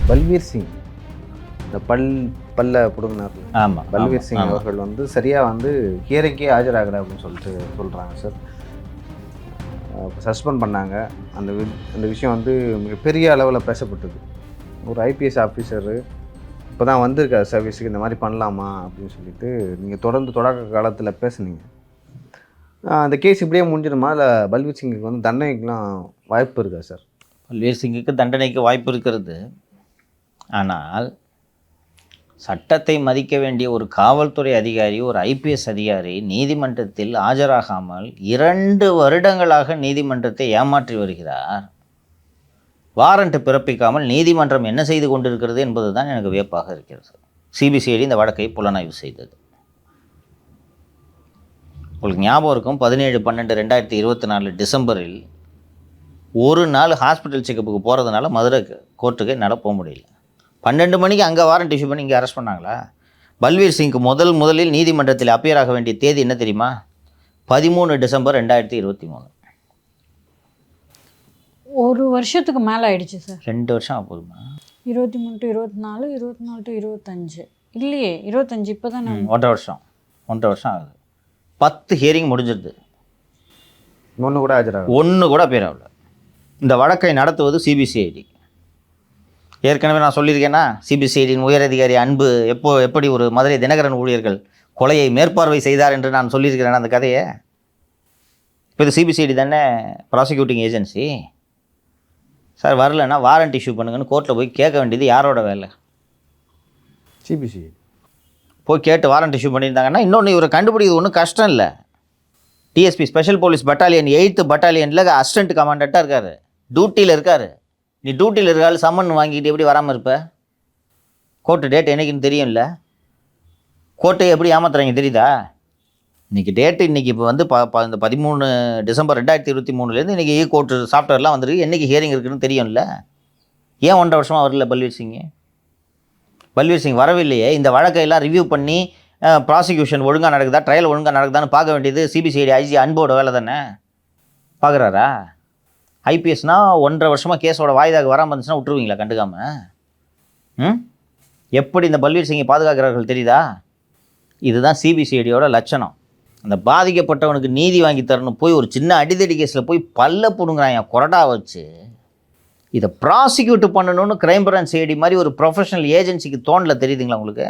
பல்வீர் சிங் இந்த பல்ல பிடுங்கினார். ஆமாம், பல்வீர் சிங் அவர்கள் வந்து சரியாக வந்து ஹியரிங்கே ஆஜராகலை அப்படின்னு சொல்லிட்டு சொல்கிறாங்க சார். சஸ்பெண்ட் பண்ணாங்க. அந்த விஷயம் வந்து மிகப்பெரிய அளவில் பேசப்பட்டது. ஒரு ஐபிஎஸ் ஆஃபீஸரு இப்போ தான் வந்திருக்காரு சர்வீஸுக்கு, இந்த மாதிரி பண்ணலாமா அப்படின்னு சொல்லிட்டு நீங்கள் தொடக்க காலத்தில் பேசுனீங்க. அந்த கேஸ் இப்படியே முடிஞ்சிடுமா, இல்லை பல்வீர் சிங்குக்கு வந்து தண்டனைக்கெலாம் வாய்ப்பு இருக்கா சார்? பல்வீர் சிங்குக்கு தண்டனைக்கு வாய்ப்பு இருக்கிறது. ஆனால் சட்டத்தை மதிக்க வேண்டிய ஒரு காவல்துறை அதிகாரி, ஒரு ஐபிஎஸ் அதிகாரி நீதிமன்றத்தில் ஆஜராகாமல் 2 வருடங்களாக நீதிமன்றத்தை ஏமாற்றி வருகிறார். வாரண்ட் பிறப்பிக்காமல் நீதிமன்றம் என்ன செய்து கொண்டிருக்கிறது என்பது தான் எனக்கு வியப்பாக இருக்கிறது. சிபிசிஐடி இந்த வழக்கை புலனாய்வு செய்தது. உங்களுக்கு ஞாபகம் இருக்கும், 17/12/2024 டிசம்பரில் ஒரு நாள் ஹாஸ்பிட்டல் செக்கப்புக்கு போகிறதுனால மதுரை கோர்ட்டுக்கு என்னால் போக முடியல. 12 மணிக்கு அங்கே வாரண்ட் இஷ்யூ பண்ணி இங்கே அரெஸ்ட் பண்ணாங்களா? பல்வீர் சிங்க்கு முதலில் நீதிமன்றத்தில் அப்பியர் ஆக வேண்டிய தேதி என்ன தெரியுமா? 13 டிசம்பர் 2023. ஒரு வருஷத்துக்கு மேலே ஆயிடுச்சு சார். 2 வருஷம் ஆகுதுமா? 23 to 24, 24 to 25 இல்லையே, 25 இப்போ தான். 1.5 வருஷம் ஆகுது. 10 ஹியரிங் முடிஞ்சிருது. ஒன்று கூட அப்பியர் ஆகல. இந்த வழக்கை நடத்துவது சிபிசிஐடி. ஏற்கனவே நான் சொல்லியிருக்கேன்னா, சிபிசிஐடியின் உயரதிகாரி அன்பு எப்படி ஒரு மதுரை தினகரன் ஊழியர்கள் கொலையை மேற்பார்வை செய்தார் என்று நான் சொல்லியிருக்கிறேன் அந்த கதையை. இப்போ இது சிபிசிஐடி தானே ப்ராசிக்யூட்டிங் ஏஜென்சி. சார் வரலன்னா வாரண்ட் இஷ்யூ பண்ணுங்கன்னு கோர்ட்டில் போய் கேட்க வேண்டியது யாரோட வேலை? சிபிசிஐடி போய் கேட்டு வாரண்ட் இஷ்யூ பண்ணியிருந்தாங்கன்னா, இன்னொன்று இவரை கண்டுபிடிக்கிறது ஒன்றும் கஷ்டம் இல்லை. DSP special police battalion 8th பட்டாலியனில் அசிஸ்டன்ட் கமாண்டண்ட்டாக இருக்கார், டியூட்டியில் இருக்கார். நீ டியூட்டியில் இருக்காள் சம்மன் வாங்கிட்டு எப்படி வராமல் இருப்ப? கோர்ட்டு டேட் என்றைக்குன்னு தெரியும்ல. கோர்ட்டை எப்படி ஏமாத்துறாங்க தெரியுதா? இன்றைக்கி டேட்டு இன்றைக்கி இப்போ வந்து இந்த 13 டிசம்பர் 2023 இன்றைக்கி கோர்ட்டு சாஃப்ட்வேர்லாம் வந்துருக்கு. என்றைக்கு ஹியரிங் இருக்குதுன்னு தெரியும்ல. ஏன் 1.5 வருஷமாக வரல பல்வீர் சிங் வரவில்லையே. இந்த வழக்கையெல்லாம் ரிவ்யூ பண்ணி ப்ராசிக்யூஷன் ஒழுங்காக நடக்குதா, ட்ரையல் ஒழுங்காக நடக்குதான்னு பார்க்க வேண்டியது சிபிசிஐடி ஐஜி அன்போட வேலை தானே. பார்க்குறாரா? ஐபிஎஸ்னால் 1.5 வருஷமாக கேஸோட வாய்தாக வராமல் இருந்துச்சுன்னா விட்டுருவீங்களா கண்டுக்காமல்? எப்படி இந்த பல்வீர் சிங்கை பாதுகாக்கிறார்கள் தெரியுதா? இதுதான் சிபிசிஐடியோட லட்சணம். அந்த பாதிக்கப்பட்டவனுக்கு நீதி வாங்கி தரணும் போய் ஒரு சின்ன அடிதடி கேஸில் போய் பல்ல பிடுங்குறாங்க கொரடா வச்சு. இதை ப்ராசிக்யூட் பண்ணணும்னு கிரைம் பிரான்ச் ஐடி மாதிரி ஒரு ப்ரொஃபஷனல் ஏஜென்சிக்கு தோணல, தெரியுதுங்களா உங்களுக்கு?